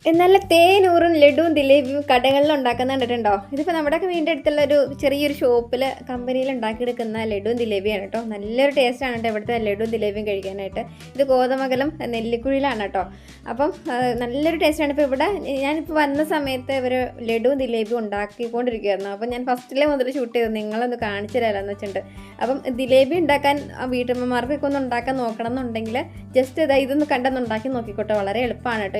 നല്ല തേനൂറും ലഡുവും ജിലേബിയും കടകളിൽ ഉണ്ടാക്കുന്ന കണ്ടിട്ടുണ്ടോ? ഇതിപ്പോൾ നമ്മുടെയൊക്കെ വീടിൻ്റെ അടുത്തുള്ള ഒരു ചെറിയൊരു ഷോപ്പിൽ കമ്പനിയിൽ ഉണ്ടാക്കിയെടുക്കുന്ന ലഡുവും ജിലേബിയാണ് കേട്ടോ. നല്ലൊരു ടേസ്റ്റാണ് കേട്ടോ ഇവിടുത്തെ ലഡുവും ജിലേബിയും കഴിക്കാനായിട്ട്. ഇത് കോതമംഗലം നെല്ലിക്കുഴിയിലാണ് കേട്ടോ. അപ്പം നല്ലൊരു ടേസ്റ്റാണ്. ഇപ്പോൾ ഇവിടെ ഞാനിപ്പോൾ വന്ന സമയത്ത് ഇവർ ലഡുവും ജിലേബിയും ഉണ്ടാക്കിക്കൊണ്ടിരിക്കുകയായിരുന്നു. അപ്പം ഞാൻ ഫസ്റ്റിലെ മുതൽ ഷൂട്ട് ചെയ്തു നിങ്ങളൊന്ന് കാണിച്ചു തരാമെന്ന് വെച്ചിട്ടുണ്ട്. അപ്പം ജിലേബി ഉണ്ടാക്കാൻ വീട്ടമ്മമാർക്കൊക്കെ ഒന്ന് ഉണ്ടാക്കാൻ നോക്കണം എന്നുണ്ടെങ്കിൽ ജസ്റ്റ് ഇതൊന്ന് കണ്ടൊന്ന് ഉണ്ടാക്കി നോക്കിക്കോട്ടെ. വളരെ എളുപ്പമാണ് കേട്ടോ.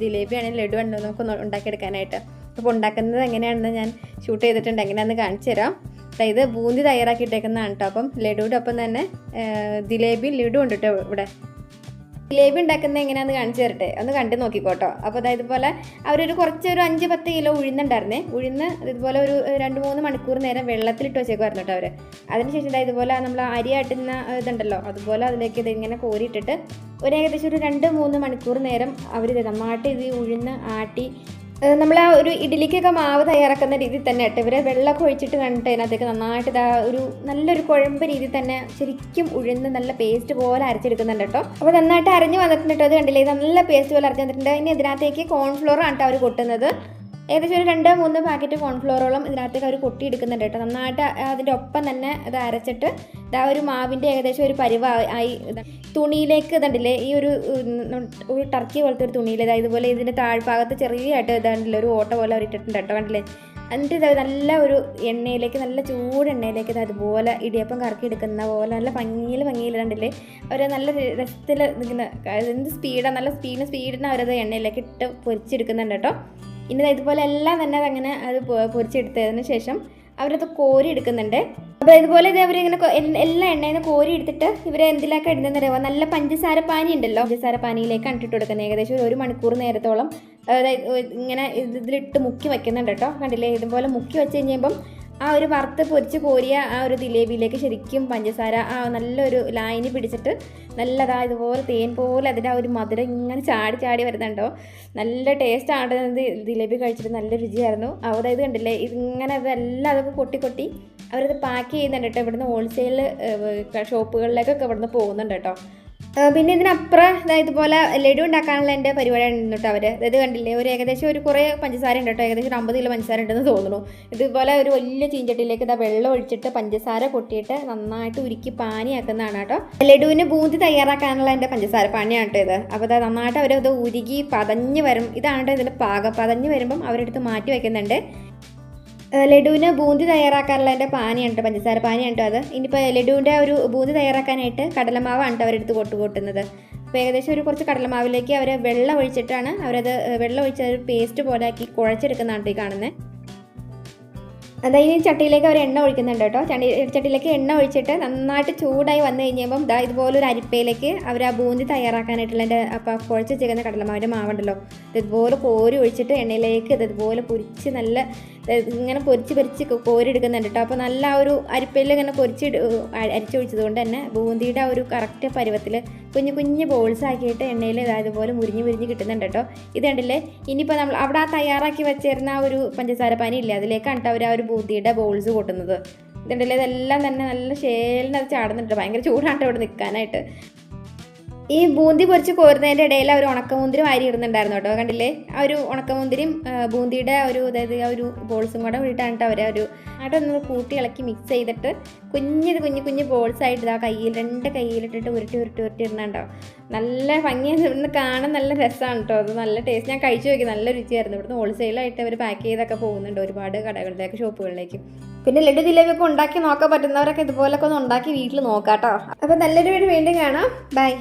ജിലേബിയാണ് ലഡു ഉണ്ട് നമുക്കൊന്ന് ഉണ്ടാക്കിയെടുക്കാനായിട്ട്. അപ്പോൾ ഉണ്ടാക്കുന്നത് എങ്ങനെയാണെന്ന് ഞാൻ ഷൂട്ട് ചെയ്തിട്ടുണ്ട്, എങ്ങനെയാണെന്ന് കാണിച്ചു തരാം. ഇത് ബൂന്തി തയ്യാറാക്കിയിട്ടേക്കുന്നതാണ് കേട്ടോ. അപ്പം ലഡുവിൻ്റെ ഒപ്പം തന്നെ ജിലേബിയും ലഡു ഉണ്ട് കേട്ടോ. ഇവിടെ ജിലേബി ഉണ്ടാക്കുന്നത് എങ്ങനെയാണെന്ന് കാണിച്ചു തരട്ടെ, ഒന്ന് കണ്ടു നോക്കിക്കോട്ടോ. അപ്പോൾ അതായത് ഇതുപോലെ അവരൊരു കുറച്ചൊരു 5-10 കിലോ ഉഴുന്നുണ്ടായിരുന്നേ. ഉഴുന്ന് ഇതുപോലെ ഒരു 2-3 മണിക്കൂർ നേരം വെള്ളത്തിലിട്ട് വെച്ചേക്കുമായിരുന്നു കേട്ടോ അവർ. അതിനുശേഷം ഇതുപോലെ നമ്മൾ അരി ആട്ടുന്ന ഇതുണ്ടല്ലോ, അതുപോലെ അതിലേക്ക് ഇതിങ്ങനെ കോരിയിട്ടിട്ട് ഏകദേശം ഒരു 2-3 മണിക്കൂർ നേരം അവർ നന്നായിട്ട് ഇത് ഉഴുന്ന് ആട്ടി നമ്മൾ ആ ഒരു ഇഡ്ഡലിക്കൊക്കെ മാവ് തയ്യാറാക്കുന്ന രീതിയിൽ തന്നെ കേട്ടോ. ഇവരെ വെള്ളമൊക്കെ ഒഴിച്ചിട്ട് കണ്ടിട്ട് അതിനകത്തേക്ക് നന്നായിട്ട് ഒരു നല്ലൊരു കുഴമ്പ് രീതിയിൽ തന്നെ ശരിക്കും ഉഴുന്ന് നല്ല പേസ്റ്റ് പോലെ അരച്ചെടുക്കുന്നുണ്ട് കേട്ടോ. അപ്പോൾ നന്നായിട്ട് അരഞ്ഞ് വന്നിട്ടുണ്ട് കേട്ടോ. അത് കണ്ടില്ലേ, നല്ല പേസ്റ്റ് പോലെ അരച്ച് വന്നിട്ടുണ്ട്. ഇനി ഇതിനകത്തേക്ക് കോൺഫ്ലോർ ആണ് കേട്ടോ അവർ കൊട്ടുന്നത്. ഏകദേശം ഒരു 2-3 പാക്കറ്റ് കോൺഫ്ലോറോളം ഇതിനകത്തേക്ക് അവർ കൊട്ടിയെടുക്കുന്നുണ്ട് കേട്ടോ. നന്നായിട്ട് അതിൻ്റെ ഒപ്പം തന്നെ ഇത് അരച്ചിട്ട് ഒരു മാവിൻ്റെ ഏകദേശം ഒരു ആയി തുണിയിലേക്ക് ഇതുണ്ടല്ലേ, ഈ ഒരു ടർക്കി പോലത്തെ ഒരു തുണിയിൽ ഇതുപോലെ ഇതിൻ്റെ താഴ്ഭാഗത്ത് ചെറിയതായിട്ട് ഇതാണ്ടല്ലേ ഒരു ഓട്ട പോലെ അവർ ഇട്ടിട്ടുണ്ട് കേട്ടോ. കണ്ടില്ലേ, എന്നിട്ട് ഇത് നല്ല ഒരു എണ്ണയിലേക്ക്, നല്ല ചൂട് എണ്ണയിലേക്ക് ഇത് അതുപോലെ ഇടിയപ്പം കറക്കി എടുക്കുന്ന പോലെ നല്ല ഭംഗിയിൽ കണ്ടില്ലേ അവർ നല്ല രസത്തിൽ നിൽക്കുന്ന എന്ത് സ്പീഡാണ്, നല്ല സ്പീഡിന് അവരത് എണ്ണയിലേക്ക് ഇട്ട് പൊരിച്ചെടുക്കുന്നുണ്ട് കേട്ടോ. ഇനി ഇതുപോലെ എല്ലാം തന്നെ അതങ്ങനെ അത് പൊരിച്ചെടുത്തതിന് ശേഷം അവരത് കോരി എടുക്കുന്നുണ്ട്. അപ്പോൾ ഇതുപോലെ ഇത് അവരിങ്ങനെ എല്ലാ എണ്ണയിൽ നിന്ന് കോരി എടുത്തിട്ട് ഇവർ എന്തിലൊക്കെ ഇടുന്നതെന്ന് അറിയാമോ? നല്ല പഞ്ചസാര പാനി ഉണ്ടല്ലോ, പഞ്ചസാര പാനിയിലേക്ക് ഇട്ടിട്ട് കൊടുക്കുന്നത്. ഏകദേശം 1 മണിക്കൂർ നേരത്തോളം ഇങ്ങനെ ഇതിലിട്ട് മുക്കി വയ്ക്കുന്നുണ്ട് കേട്ടോ. കണ്ടില്ലേ, ഇതുപോലെ മുക്കി വെച്ച് കഴിഞ്ഞപ്പം ആ ഒരു വറുത്ത് പൊരിച്ച് കോരിയ ആ ഒരു ജിലേബിയിലേക്ക് ശരിക്കും പഞ്ചസാര നല്ലൊരു ലായനി പിടിച്ചിട്ട് നല്ലതാ ഇതുപോലെ തേൻ പോലെ അതിൻ്റെ ആ ഒരു മധുരം ഇങ്ങനെ ചാടി വരുന്നുണ്ടോ. നല്ല ടേസ്റ്റാണ് ജിലേബി കഴിച്ചിട്ട്, നല്ല രുചിയായിരുന്നു. അതായത് കണ്ടില്ലേ, ഇതിങ്ങനെ അതെല്ലാം അതൊക്കെ കൊട്ടി അവരത് പാക്ക് ചെയ്യുന്നുണ്ട് കേട്ടോ. ഇവിടുന്ന് ഹോൾസെയിൽ ഷോപ്പുകളിലേക്കൊക്കെ ഇവിടുന്ന് പോകുന്നുണ്ട് കേട്ടോ. പിന്നെ ഇതിനപ്പുറം ഇതുപോലെ ലഡു ഉണ്ടാക്കാനുള്ള എൻ്റെ പരിപാടിയാണ് കേട്ടോ അവർ. ഇത് കണ്ടില്ലേ, ഏകദേശം ഒരു കുറേ പഞ്ചസാര ഉണ്ട് കേട്ടോ. ഏകദേശം 50 കിലോ പഞ്ചസാര ഉണ്ടെന്ന് തോന്നുന്നു. ഇതുപോലെ ഒരു വലിയ ചീഞ്ചട്ടിയിലേക്ക് വെള്ളം ഒഴിച്ചിട്ട് പഞ്ചസാര കൊട്ടിയിട്ട് നന്നായിട്ട് ഉരുക്കി പാനിയാക്കുന്നതാണ് കേട്ടോ. ലഡുവിന് ബൂന്തി തയ്യാറാക്കാനുള്ള എൻ്റെ പഞ്ചസാര പാനിയാണ് കേട്ടോ ഇത്. അപ്പോൾ അത് നന്നായിട്ട് അവരത് ഉരുകി പതഞ്ഞ് വരും. ഇതാണ് കേട്ടോ ഇതിൻ്റെ പാകം. പതഞ്ഞ് വരുമ്പം അവരെടുത്ത് മാറ്റി വയ്ക്കുന്നുണ്ട്. ലഡുവിന് ബൂന്തി തയ്യാറാക്കാനുള്ള എൻ്റെ പാനിയാണ് കേട്ടോ, പഞ്ചസാര പാനിയാണ് കേട്ടോ അത്. ഇനിയിപ്പോൾ ലഡുവിൻ്റെ ഒരു ബൂന്തി തയ്യാറാക്കാനായിട്ട് കടലമാവാണ് കേട്ടോ അവരെടുത്ത് കൊട്ടുന്നത്. അപ്പോൾ ഏകദേശം ഒരു കുറച്ച് കടലമാവിലേക്ക് അവർ വെള്ളം ഒഴിച്ചിട്ടാണ് അവരത് വെള്ളം ഒഴിച്ച് ഒരു പേസ്റ്റ് പോലെ ആക്കി കുഴച്ചെടുക്കുന്നതാണ് ഈ കാണുന്നത്. അതായത് ചട്ടിയിലേക്ക് അവർ എണ്ണ ഒഴിക്കുന്നുണ്ട് കേട്ടോ. ചട്ടിയിലേക്ക് എണ്ണ ഒഴിച്ചിട്ട് നന്നായിട്ട് ചൂടായി വന്നു കഴിഞ്ഞപ്പം ഇതുപോലെ ഒരു അരിപ്പയിലേക്ക് അവർ ആ ബൂന്തി തയ്യാറാക്കാനായിട്ടുള്ള എൻ്റെ അപ്പം കുഴച്ച് വെച്ചേക്കുന്ന കടലമാവിൻ്റെ മാവുണ്ടല്ലോ, ഇതുപോലെ കോരി ഒഴിച്ചിട്ട് എണ്ണയിലേക്ക് ഇതുപോലെ പൊരിച്ച് നല്ല ഇങ്ങനെ പൊരിച്ച് കോരി എടുക്കുന്നുണ്ട് കേട്ടോ. അപ്പോൾ നല്ല ആ ഒരു അരിപ്പയിൽ ഇങ്ങനെ അരിച്ചൊഴിച്ചത് കൊണ്ട് തന്നെ ബൂന്തിയുടെ ആ ഒരു കറക്റ്റ് പരുവത്തിൽ കുഞ്ഞു ബോൾസ് ആക്കിയിട്ട് എണ്ണയിൽ ഇതുപോലെ മുരിഞ്ഞ് കിട്ടുന്നുണ്ട് കേട്ടോ. ഇത് കണ്ടില്ലേ, ഇനിയിപ്പോൾ നമ്മൾ അവിടെ ആ തയ്യാറാക്കി വെച്ചിരുന്ന ആ ഒരു പഞ്ചസാര പാനി ഇല്ലേ, അതിലേക്കാണ് കേട്ടോ അവർ ആ ഒരു ബൂന്തിയുടെ ബോൾസ് കൊട്ടുന്നത്. ഇതുണ്ടല്ലേ, ഇതെല്ലാം തന്നെ നല്ല ഷേലിനത് ചാടുന്നുണ്ട്. ഭയങ്കര ചൂടാണ് ഇവിടെ നിൽക്കാനായിട്ട്. ഈ ബൂന്തി പൊരിച്ച് കോരുന്നതിൻ്റെ ഇടയിൽ അവർ ഉണക്കമുന്തിരി വാരി ഇടുന്നുണ്ടായിരുന്നു കേട്ടോ. കണ്ടില്ലേ, ആ ഒരു ഉണക്കമുന്തിരിയും ബൂന്തിയുടെ ഒരു അതായത് ആ ഒരു ബോൾസും കൂടെ കൂടിയിട്ടാണ് അവർ ഒന്ന് കൂട്ടി ഇളക്കി മിക്സ് ചെയ്തിട്ട് കുഞ്ഞു ബോൾസായിട്ട് ആ രണ്ട് കയ്യിലിട്ടിട്ട് ഉരുട്ടി ഇടുന്നുണ്ടോ. നല്ല ഭംഗിയാണ്, ഇവിടുന്ന് കാണാൻ നല്ല രസമാണ് കേട്ടോ. അത് നല്ല ടേസ്റ്റ്. ഞാൻ കഴിച്ചു നോക്കി, നല്ല രുചിയായിരുന്നു. ഇവിടുന്ന് ഹോൾസെയിലായിട്ട് അവർ പാക്ക് ചെയ്തൊക്കെ പോകുന്നുണ്ട് ഒരുപാട് കടകളിലേക്ക്, ഷോപ്പുകളിലേക്ക്. പിന്നെ ലഡു ജിലേബിയൊക്കെ ഉണ്ടാക്കി നോക്കാൻ പറ്റുന്നവരൊക്കെ ഇതുപോലൊക്കെ ഒന്ന് ഉണ്ടാക്കി വീട്ടിൽ നോക്കാം കേട്ടോ. അപ്പോൾ നല്ലൊരു വീണ്ടും കാണാം. ബൈ.